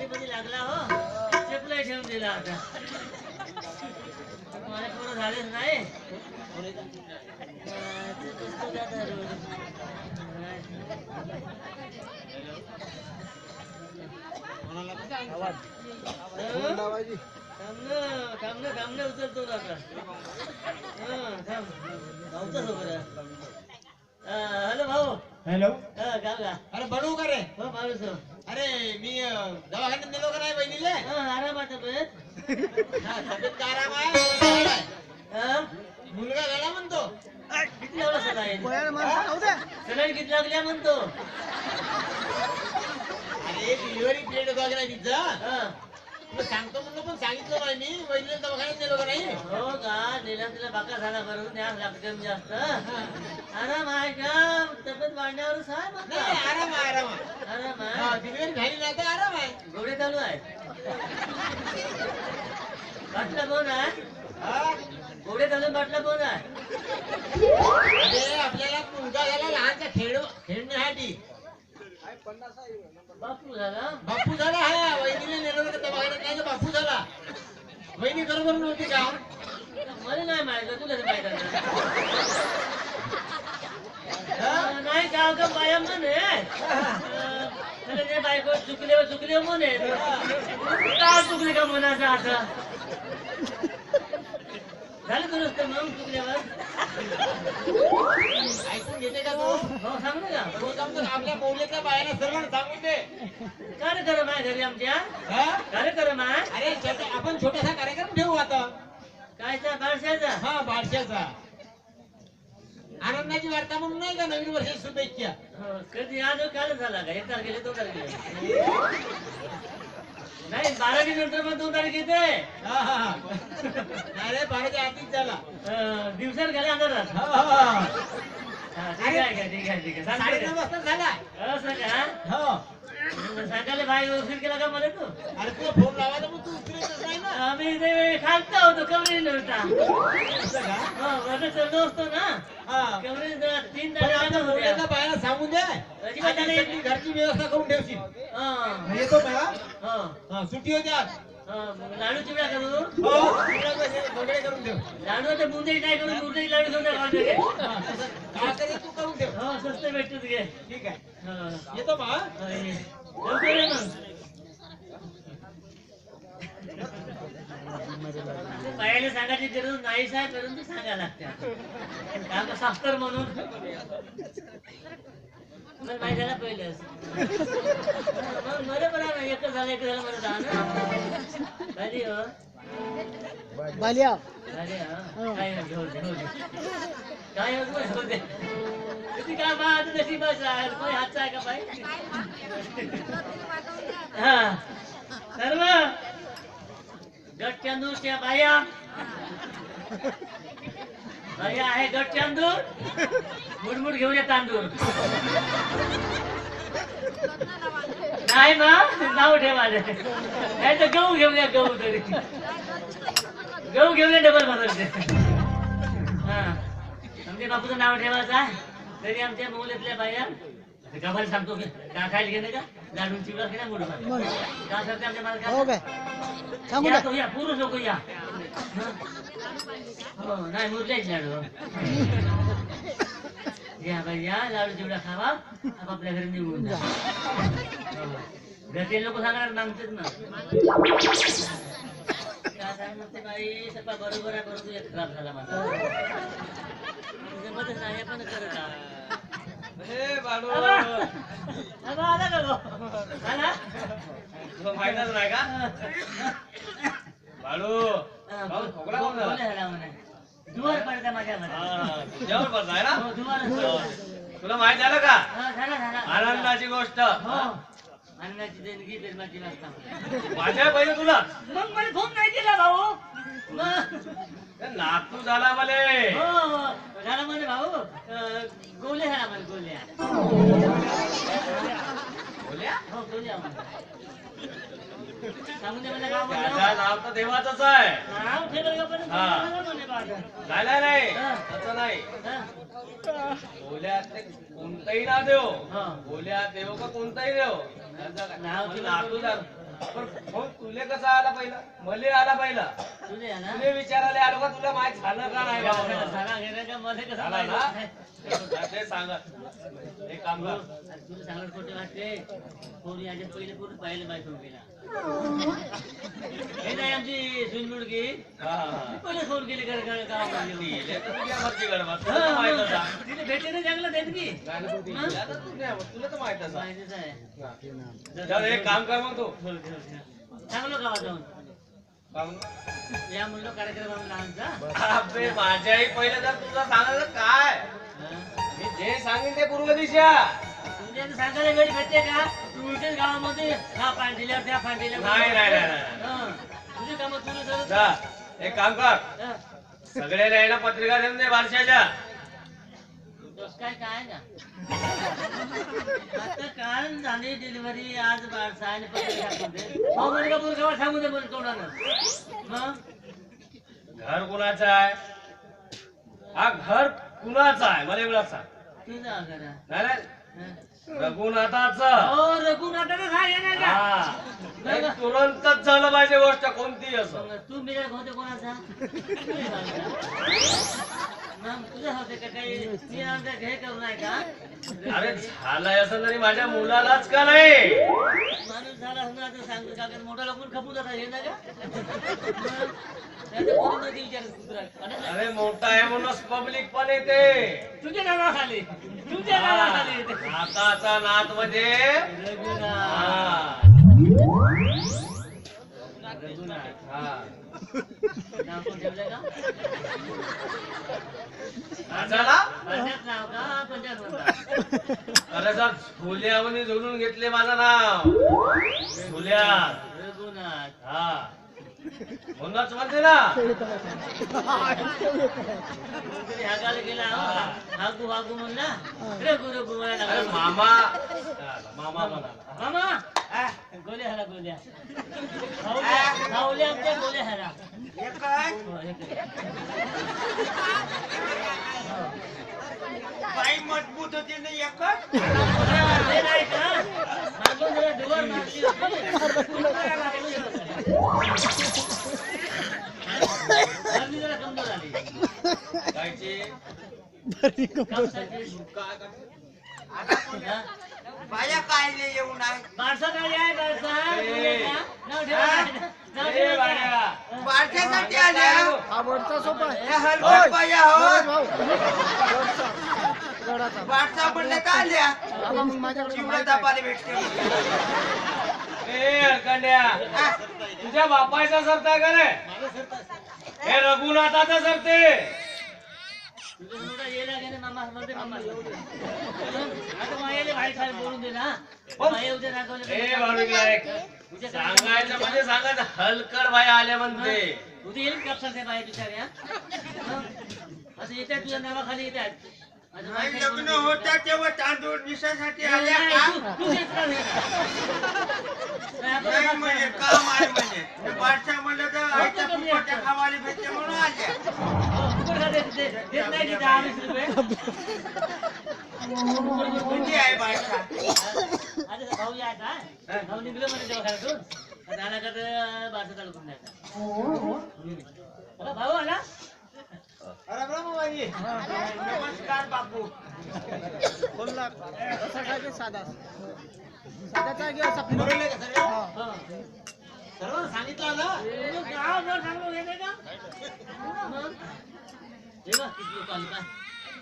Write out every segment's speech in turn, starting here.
मध्ये लागला हो चपलाय ठेवून दिला आता माझ्या पोरं झालेच नाही थांबणे उचलतो आता हॅलो भाऊ हॅलो गाव अरे बनवू का रे हो माणूस अरे मी दवाखान्यात नेलो का नाही बहिणीले आरामात तब्येत का आराम आहे मुलगा झाला म्हणतो किती लावला सलाईन किती लागल्या म्हणतो अरे डिलिव्हरी पिरियड वगैरे नाही तिचा तुला सांगतो म्हणलं पण सांगितलं नाही मी बहिणीला दवाखान्यात नेलो का नाही हो का नेला तिला बाका झाला करून न्यास लागते जास्त आराम आहे का तब्येत वाढण्यावरच आहे मग आराम आहे आराम आराम आहे आहे डिलिव्हरी झाली ना तर आराम आहे गोडे चालू आहे बाटला कोण आहे गोडे चालून बाटला कोण आहे आपल्याला मुलगा झाला लहानचा खेळण्यासाठी बापू झाला बापू झाला हा वहिनीने नेलं होतं दवाखान्यात नाही बापू झाला वहिनी बरोबर नव्हती का मला नाही माहित तुला माहित नाही गाव का बाया म्हणे बायको चुकले म्हणे का चुकले का म्हणायचं आता झालं तर नसतं मग चुकल्यावर ऐकून घेते का तू हो सांग ना तो समजून आपल्या मौल्याच्या बायाला सर्वांना सांगून दे कार्यक्रम आहे घरी आमच्या कार्यक्रम आहे अरे आपण छोटासा कार्यक्रम ठेवू आता कायचा बारशाचा हा बारशाचा आनंदाची वार्ता म्हणून नाही का नवीन वर्षाची शुभेच्छा कधी आज काल झाला का 1 तारखेला 2 तारखेला नाही 12 नंतर मग 2 तारीख येते अरे 12च्या आधीच झाला दिवसात गेले अंधारात ठीक आहे 9:30 वाजता झाला असं का हो सांगायला भाई उशीर केला का मला तू अरे तुला फोन लावायचा मग तू उचलतच नाही ना आम्ही ते खालता होतो कमरे नव्हता चढलो असतो ना कमरे 3 तारखेला मौल्याच्या बायाला सांगून दे घरची व्यवस्था करून ठेवशील येतो का सुट्टी होती आज लाडू चिवडा करू वगैरे करून ठेव लाडू तर बुंदी नाही करून बुंदी लाडू घेऊन तू करून ठेव हो स्वस्त भेटतो तुझे ठीक आहे येतो मग बायाला सांगायची गरज नाही साहेब करून ती सांगायला लागते काम साफ्तर म्हणून मला माहिती झालं पहिलंच मला बरं एक झालं मला जा ना झाली हो बालिया काय घेऊ दे काय होऊ दे किती काय बा नशीब कोणी हातचा आहे का बाई हा सर्व गट चांदूरच्या बाया बाया आहे गट चांदूर मुडमुड घेऊन ये तांदूळ नाही ना नाव ठेवा नाही तर गहू घेऊन या गहू तरी गहू घेऊन या डबल बदलते हा आमच्या बापूचं नाव ठेवायचं आहे तरी आमच्या मोहल्यातल्या बाया गावाला सांगतो की का खायला घेणे का लाडून चिवडा की नाही मुडू का सांगते आमच्या मला या तो या पुरुष लोक या हो नाही मुरलेच लाडू या बाई या लाडू चिवडा खावा आपापल्या घरी निघून जा घरचे लोक सांगणार मागतेच ना काय म्हणते बाई सगळा बरोबर आहे परंतु एक खराब झाला माझा जमतच नाही पण करत आला का गो आला माहितच नाही का बाळू दुवार पडता माझ्या तुला माहित झालं का झाला आनंदाची गोष्ट अन्नाची देणगी धर्माची नसता माझ्या पाहिजे तुला मग मला फोन नाही केला भाऊ नागपूर झाला मले हो झाला म्हणे भाऊ गोल्या झाला म्हणे गोल्या बोल्या हो गोल्या सांगून दे मला गाव त्याचं नाव तर देवाचंच आहे. नाव ठेवलं का पण हा. म्हणे बाबा. नाही नाही हा. तसं नाही. हा. बोल्यात ते कोणताही नाव देव, हा. बोल्यात देव का कोणताही देव त्याचं काय? नाव पण तुला नातूला पण फोन तुले कसा आला पहिला, मले आला पहिला. तुझे आहे ना तुले विचारायला आलो का तुला माहित झालं का नाही गावाला? सारा घेण्याच्या मध्ये कसं झाला ना? पाहिजे? ते सांगत एक काम कर. तुला सांगत खोटे वाटते कोणी याच्या पहिले पूर्ण पाहिलं बाय गेला हे नाही आमची सुनमुडकी हा, हा. पहिले फोन केली गावामध्ये तिले तर तुझ्या घरची गडबड, तुला तर माहितच आहे. तिने भेटले ना चांगलं देत की नाही ना, तिला तर तुला तर माहितच आहे. माहितीच आहे चल एक काम कर मग तू. चांगलं गावात जाऊन काम कर. या म्हणलं कार्यक्रम लहानचा अबे माझ्याही पहिले जर तुला सांगायचं काय, मी जे सांगेन ते पूर्व दिशा. तुझ्या सांगायला वेळ भेटते का तू इथेच गावामध्ये हा पांढरीला त्या पांढरीला नाही नाही नाही नाही. तुझे काम तुझं जा, एक काम कर, सगळे राहिला पत्रिका देऊन दे बारशाच्या. काय काय ना आता काल झाली डिलिव्हरी आज बारसा आणि पत्रिका टाकून दे हो मुलगा मुलगा सांगू दे मला तोंडानं मग घर कुणाचं आहे, हा घर कुणाचा आहे मला एवढं सांग. तुझा करा नाही नाही, रघुनाथाचं. हो रघुनाथानं सांगे ना का हा, हे तुरंतच झालं पाहिजे गोष्ट कोणती असं. मग तू मिळत होते कोणाचा मग तुझं होते का काही मी आमच्या हे करू नाही का अरे झालंय असं तरी माझ्या मुलालाच का नाही. माणूस झाला असणार तर सांगतो का मोठा लोक खपू जातात हे ना का मग त्याचं कोणी नदी विचारत कुत्रा अरे मोठा आहे म्हणून पब्लिक पण येते. तुझ्या नावाखाली तुझ्या नावाखाली येते. नाताचा नात म्हणजे रघुनाथ हा. रघुनाथ हा. नाव कोण ठेवलंय का नाचाला? पंजाब नाव का पंजाब म्हणतात अरे सर झुल्यामध्ये जोडून घेतले माझं नाव झुल्या. रघुनाथ हा म्हणूनच म्हणते ना. कोणतरी हागायला गेला हागू हागू म्हणला रघु रघु म्हणायला अरे लागला. मामा मामा म्हणाला. मामा गोल्या हरा गोल्या खावल्या आमच्या गोल्या हरा हो, हे काय? बाई मजबूत होती ना एकच. हे नाही का? मागून जरा डोर मारली होती. आम्ही जरा कमजोर आली. कायची कापसाची. हा? बाया काय येऊ नाही. बारसा काय आहे बारसा? ए. नाव ठेवा. नाव ए, ठेवा. बाळ्या. बारशासाठी आल्या. आवडता सोपा आहे. या हलकट बाया हो. भाऊ गडाचा बारसा म्हणले का आल्या. बाबा मग माझ्याकडे चिवडा माहित आहे. दापाले भेटते. ए हरकंड्या, तुझ्या बापायचा सरता का रे? हे रघुनाथाचा सरते. तुझं मुलगा येला गेले मामा म्हणते मामा आता मायाले भाई काय बोलून दे ना माया उद्या रागवले ए भाविक सांगायचं म्हणजे सांगायचं हलकड बाया आल्या म्हणते. उद्या येईल कापसाचे बाया बिचाऱ्या असं येतात तुझ्या नावाखाली येतात माझं बाई काय लग्न बोलून दे. होता तेव्हा तांदूळ दिसासाठी नाही, आल्या नाही, का. तू येत राह, येत राह. नाही, नाही आपण म्हणजे काम आहे म्हणजे बारशा म्हणलं तर आईच्या फुकटच्या खावाले भेटते म्हणून आल्या. फुकट का देत नाही की 10-20 रुपये कोणती आहे बारशा. आता भाऊ यायचा भाऊ निघलो म्हणजे दवाखान्यातून आला का तर बारसा चालू करून द्यायचा भाऊ आला अरे ब्रह्मवाई. नमस्कार बापू. बोलला कसा काय ते साधा साधाचा आहे की असा बरोबर का सगळं? हा. सर्व सांगितलं ना. गाव जर चांगलं हे नाही का मग हे बघ किती लोक आली काय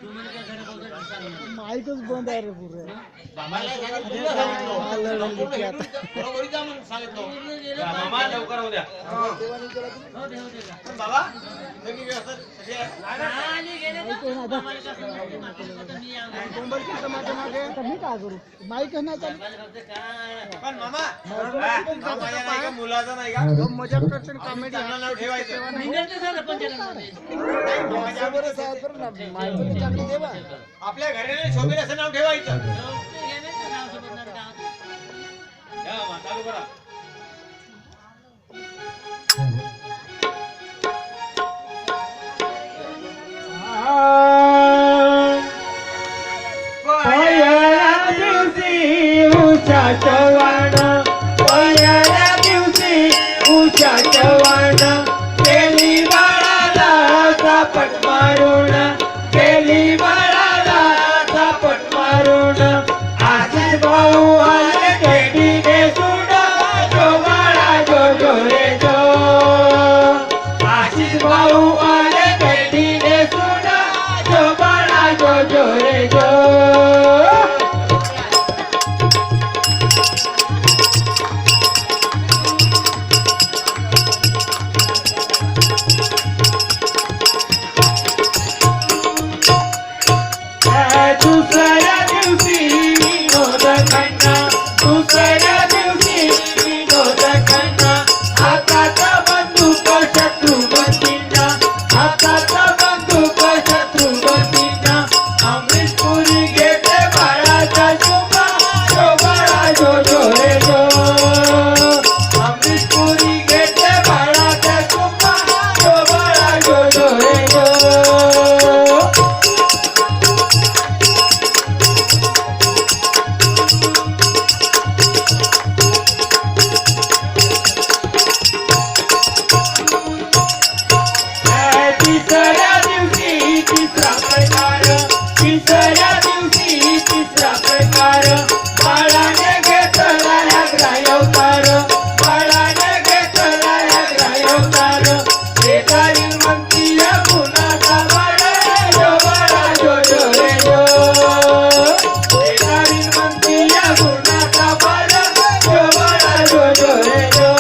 तू म्हणजे काय घरी बोलतो सांग माईकच बंद आहे रे पुरे बाबाला सांगितलं. बरोबरी जा म्हणून सांगितलं. मामा लवकर होऊ द्या. हो. हो दे हो दे पण बाबा लगी व्यवस्था सगळी आहे. आणि गेले का आम्हाला कसं माहिती मात्र मी आलो बोंबल केलं माझ्या मागे आता मी काय करू माईक नाही चालू मला फक्त काय पण मामा माझ्या नाही का मुलाचा नाही का. जो मजाक करते कॉमेडी चांगलं नाव ठेवायचं. निघायचं झालं पंचायतमध्ये बरोबर आहे बरं ना माईक चांगली देवा आपल्या घरी शोभेल असं नाव ठेवायचं. नाव सोबत गावात या मा, चालू करा. उषाचं वाण पहिल्या दिवशी उषाचं वाण केली बाळाला चापट मारून केली बाळाला चापट मारून आशीष भाऊ आले खेळीने सुडा जो बाळा जो जो रे जो आशीष भाऊ आले खेळीने सुडा जो बाळा जो जो रे जो दुसऱ्या दिवशी विनोद खन्ना दुसऱ्या दिवशी विनोद खन्ना हाताचा बंदूक शत्रुपतींना हाताचा बंदूक शत्रुपतींना अमृतपुरी घेते बाळाचा चुमा जो बाळा जो जो रे जो अमृतपुरी घेते बाळाचा चुमा जो बाळा जो जो रे जो तिसऱ्या दिवशी तिसरा प्रकार तिसऱ्या दिवशी तिसरा प्रकार बाळाने घेतला अवतार बाळाने घेतला अवतार शेजारी म्हणतीय गुणाचा बाळ जो बाळा जो जो रे जो शेजारी म्हणतीय गुणाचा बाळ जो बाळा जो जो रे जो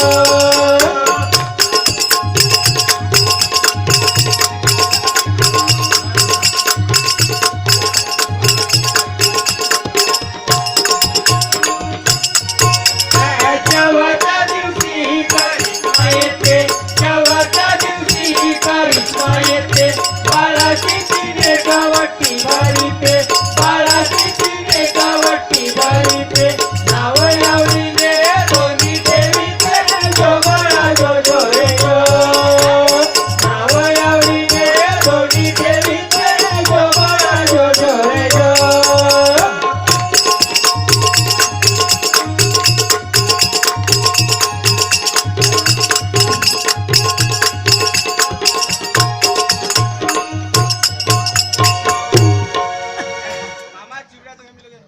शेवटच्या दिवशी करिश्मा येते शेवटच्या दिवशी करिश्मा येते बाळाची तिने गावठी भरीते बाळाची तिने गावठी भरीते नाव लावलीने दोन्ही देवीचे जो बाळा जो जो रे जो नाव लावलीने दोन्ही देवीचे जो बाळा जो जो रे जो मामा चिवडा तो मिल गया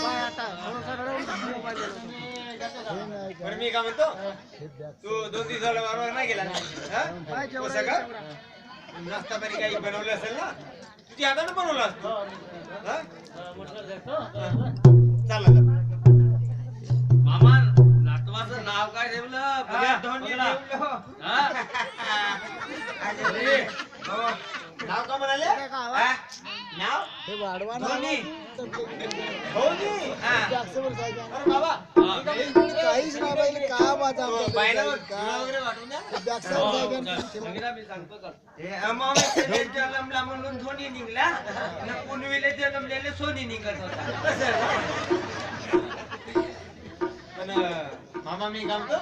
बाय आता थोडंसं रडवून मोबाईल पण मी काय म्हणतो तू 2-3 झालं वारंवार नाही गेला हा? बाय जेवढा कसं का? नाश्ता पाणी काही बनवलं असेल ना तुझी हाताने बनवलं असतं हा? चाललं मामा नातवाचं नाव काय ठेवलं बघा धोंडी ठेवलं हा? अरे, हो. नाव का म्हणाले काय का आवाज? हा? नाव हे वाढवा ना धोनी धोनी हा. जागसेवर जायगा. अरे बाबा काहीच नाही पाहिजे का माझा पाहिलं बघ, तुला वगैरे वाटून द्या. जागसेवर जायगा. जन्मला म्हणून धोनी निघला आणि पुनवीला जन्मलेले सोनी निघत होता पण मामा मी काय म्हणतो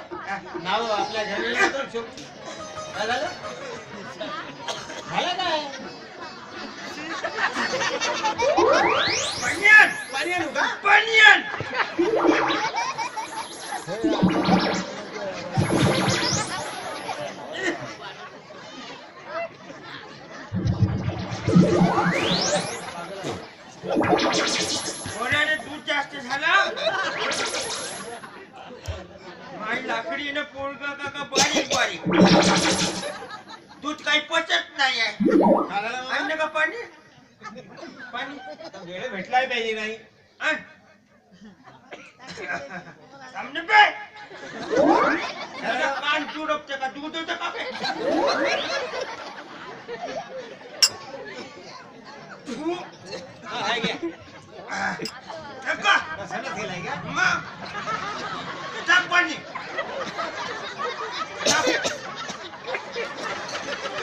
नाव आपल्या घरी येतो काय झालं झालं काय पनियन पनियन का पनियन कोणाने दूध जास्त झालं माझी लाकडीनं पोळगा का बारीक बारीक दूध काही पचत नाही आहे आणलं का पाणी पाणी आता वेळ भेटलाय पाहिजे नाही आण. सामने पे त्याला कान चुडपते का दूध होतं का बे? तू हा आहे घ्या हे का? रसायनच गेलाय का मग टाक पाणी टाक.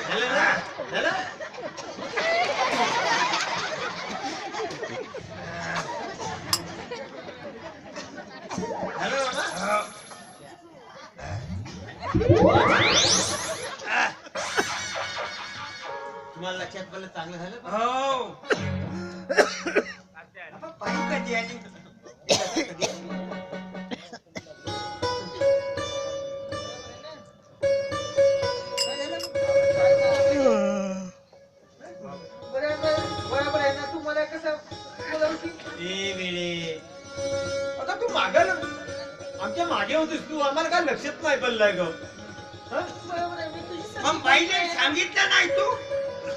झालं ना झालं झालं बाबा तुम्हाला ए वेळे आता तू मागे आमच्या मागे होतीस तू आम्हाला काय लक्षात नाही पडलंय ग बरोबर आहे, मी तुझी मग बाईने सांगितलं नाही तू?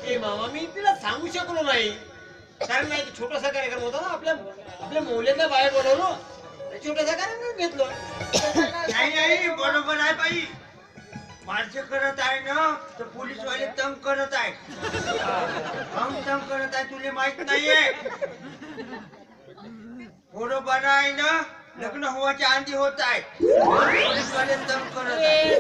ए मामा मी तिला सांगू शकलो नाही कारण नाही छोटासा कार्यक्रम होता ना आपल्या मोहल्ल्यातल्या बाहेर बोलवलो छोटासा कार्यक्रम घेतलो नाही नाही बरोबर आहे बाई. माणसं करत आहे ना तर पोलीसवाले तंग करत आहे. तंग करत आहे तुला माहित नाहीये. बरोबर आहे ना लग्न होवाच्या आधी होत आहे. पोलीसवाले तंग करत आहे.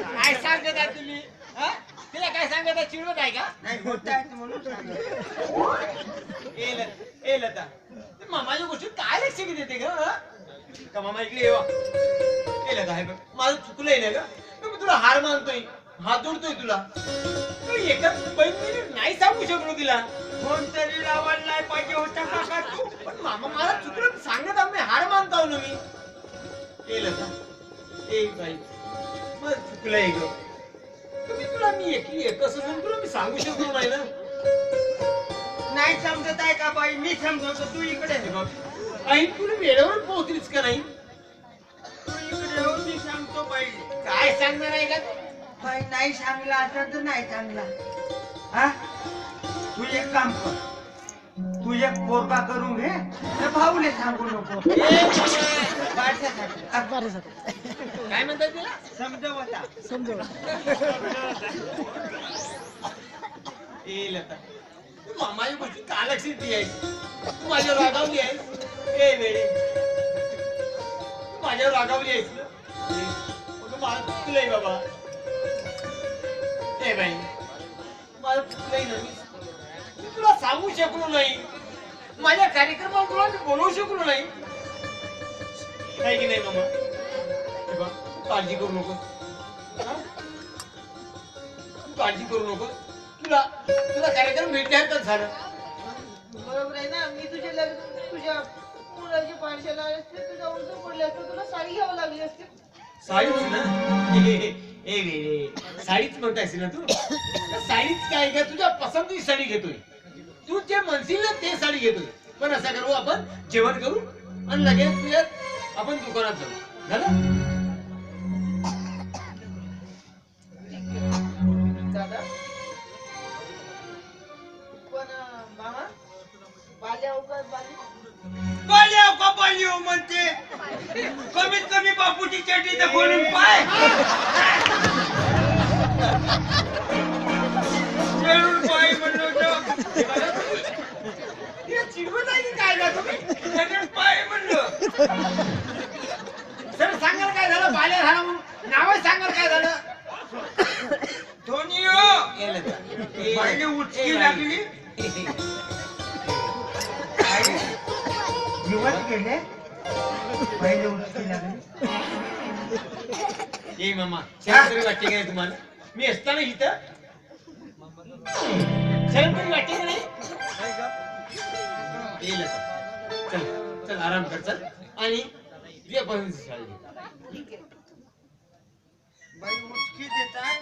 काय सांगत आहे तुम्ही हा? तिला काय सांगत आहे चिडवत आहे का नाही होत आहे म्हणून सांगत. ए लता ते मामाच्या गोष्टीत काय लक्ष किती देते ग हा? का मामा इकडे येवा ए लता हे बघ माझं चुकलंय ना ग मी तुला हार मानतोय हात जोडतोय तुला एका बहिणीने नाही सांगू शकलो तिला कोणतरी लावायला नाही पाहिजे होता काका तू. पण मामा मला चुकलं सांगत आम्ही हार मानताव ना मी ए लता ए बाई मला चुकलंय ग तुम्ही तुला मी एकच म्हणून तुला मी सांगू शकलो नाही ना नाही समजत आहे का बाई? मी समजवतो तू इकडे हे बघ आई तुला वेळेवर पोहोचलीच का नाही तू इकडे येऊन मी सांगतो बाई. काय सांगणार आहे का बाई नाही सांगला असं तर नाही सांगला. हा तू एक काम कर तू एक पोरगा करून घे तर भाऊले सांगू नको. बारशासाठी. काय म्हणतात तिला समजव आता. समजव. ए लता तू मामाची गोष्टी का लक्ष दी आहेस तू माझ्यावर रागावली आहेस ए वेळे तू माझ्यावर रागावली आहेस ना मला चुकलंय बाबा ए बाई मला चुकलंय ना मी तुला सांगू शकलो नाही माझ्या कार्यक्रमाला तुला मी बोलवू शकलो नाही काय की नाही मामा हे बघ, तू काळजी करू नको तू काळजी करू नको तुला कार्यक्रम भेटल्यानंतर झालं बरोबर आहे ना, मी तुझ्या तुझ्या मुलाची पाठशाला आले असते, तुझ्या उंच पडले असते, तुला साडी घ्यावं लागली असते. साडीच ना ए वेळे साडीच म्हणतायस ना तू साडीच काय का तुझ्या पसंतीची साडी घेतोय तू जे म्हणशील ना ते साडी घेतोय पण असं करू आपण जेवण करू आणि लगेच तुझ्या आपण दुकानात जाऊ झालं दादा पण मामा बाल्या अवकाश बाल्याव का बाल्याव म्हणते. कमीत कमी बापूची चटी तर बोलून पाय. चढून पाय म्हणलो चिडवत आहे की काय का तुम्ही चढून पाय म्हणलो. सर सांगाल काय झालं बाल्या झाला म्हणून नावच सांगाल काय झालं धोनी हो बाईने उचकी लागली. जीवन गेले पहिले उचकी लागली. ए मामा शरम तरी वाटते का नाही तुम्हाला मी असताना इथं शरम तरी वाटते का नाही येईल आता. चल चल आराम कर चल आणि ये पण शाळेत घे. बाई उचकी देत आहे.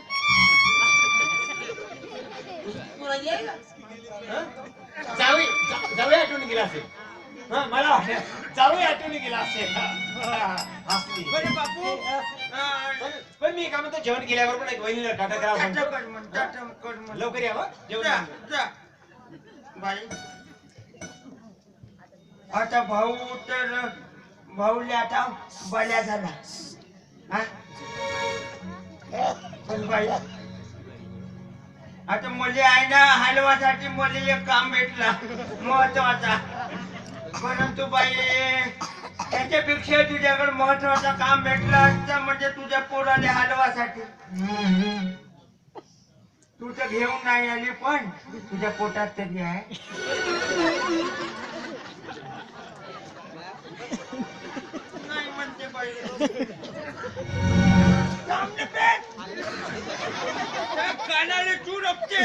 कोणाची आहे का? हं? जाऊया आठवणी गेला असेल हा मला वाटलं जाऊया आठवणी गेला असेल हसली. बरे बापू पण मी काय म्हणतो जेवण केल्यावर पण एक वहिनीला टाटा करावं टाटा सांगतो. कर म्हण, टाटा कर म्हण. लवकर यावं जेवण जा, करून. जा. बाई आता भाऊ तर भाऊले आता बल्या झाला. हा? पण बाई आता मुली आहे ना हलवासाठी मुली एक काम भेटला महत्वाचा. परंतु बाई त्याच्यापेक्षा तुझ्याकडे महत्वाचा काम भेटला असतं म्हणजे तुझ्या पोराले हलवासाठी. तू तर घेऊन नाही आली पण तुझ्या पोटात तरी आहे. नाही म्हणते बाई. सामने पे. त्या कानाले तू रपते.